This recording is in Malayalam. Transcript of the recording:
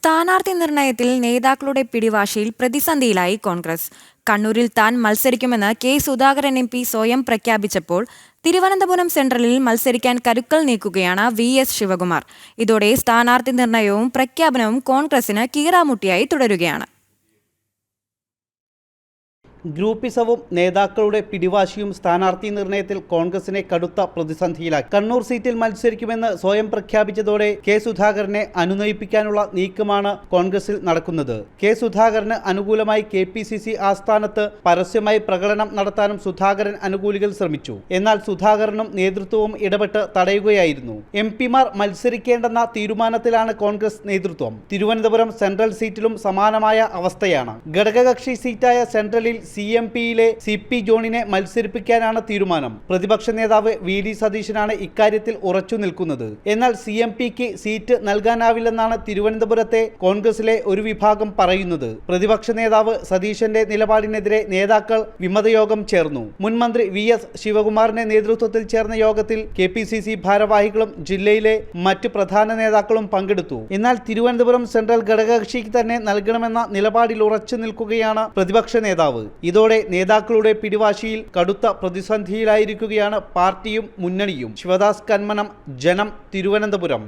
സ്ഥാനാർത്ഥി നിർണയത്തിൽ നേതാക്കളുടെ പിടിവാശിയിൽ പ്രതിസന്ധിയിലായി കോൺഗ്രസ്. കണ്ണൂരിൽ താൻ മത്സരിക്കുമെന്ന് കെ സുധാകരൻ എം പി സ്വയം പ്രഖ്യാപിച്ചപ്പോൾ തിരുവനന്തപുരം സെൻട്രലിൽ മത്സരിക്കാൻ കരുക്കൾ നീക്കുകയാണ് VS ശിവകുമാർ. ഇതോടെ സ്ഥാനാർത്ഥി നിർണയവും പ്രഖ്യാപനവും കോൺഗ്രസിന് കീറാമുട്ടിയായി തുടരുകയാണ്. ഗ്രൂപ്പിസവും നേതാക്കളുടെ പിടിവാശിയും സ്ഥാനാർത്ഥി നിർണയത്തിൽ കോൺഗ്രസിനെ കടുത്ത പ്രതിസന്ധിയിലാക്കി. കണ്ണൂർ സീറ്റിൽ മത്സരിക്കുമെന്ന് സ്വയം പ്രഖ്യാപിച്ചതോടെ കെ സുധാകരനെ അനുനയിപ്പിക്കാനുള്ള നീക്കമാണ് കോൺഗ്രസിൽ നടക്കുന്നത്. കെ സുധാകരന് അനുകൂലമായി KPCC ആസ്ഥാനത്ത് പരസ്യമായി പ്രകടനം നടത്താനും സുധാകരൻ അനുകൂലികൾ ശ്രമിച്ചു. എന്നാൽ സുധാകരനും നേതൃത്വവും ഇടപെട്ട് തടയുകയായിരുന്നു. MP-മാർ മത്സരിക്കേണ്ടെന്ന തീരുമാനത്തിലാണ് കോൺഗ്രസ് നേതൃത്വം. തിരുവനന്തപുരം സെൻട്രൽ സീറ്റിലും സമാനമായ അവസ്ഥയാണ്. ഘടകകക്ഷി സീറ്റായ സെൻട്രലിൽ CMP-യിലെ CP ജോണിനെ മത്സരിപ്പിക്കാനാണ് തീരുമാനം. പ്രതിപക്ഷ നേതാവ് VD സതീശനാണ് ഇക്കാര്യത്തിൽ ഉറച്ചു നിൽക്കുന്നത്. എന്നാൽ CMP-ക്ക് സീറ്റ് നൽകാനാവില്ലെന്നാണ് തിരുവനന്തപുരത്തെ കോൺഗ്രസിലെ ഒരു വിഭാഗം പറയുന്നത്. പ്രതിപക്ഷ നേതാവ് സതീശന്റെ നിലപാടിനെതിരെ നേതാക്കൾ വിമതയോഗം ചേർന്നു. മുൻ മന്ത്രി VS ശിവകുമാറിന്റെ നേതൃത്വത്തിൽ ചേർന്ന യോഗത്തിൽ KPCC ഭാരവാഹികളും ജില്ലയിലെ മറ്റ് പ്രധാന നേതാക്കളും പങ്കെടുത്തു. എന്നാൽ തിരുവനന്തപുരം സെൻട്രൽ ഘടകകക്ഷിക്ക് തന്നെ നൽകണമെന്ന നിലപാടിൽ ഉറച്ചു നിൽക്കുകയാണ് പ്രതിപക്ഷ നേതാവ്. ഇതോടെ നേതാക്കളുടെ പിടിവാശിയിൽ കടുത്ത പ്രതിസന്ധിയിലായിരിക്കുകയാണ് പാർട്ടിയും മുന്നണിയും. ശിവദാസ് കന്മനം, ജനം, തിരുവനന്തപുരം.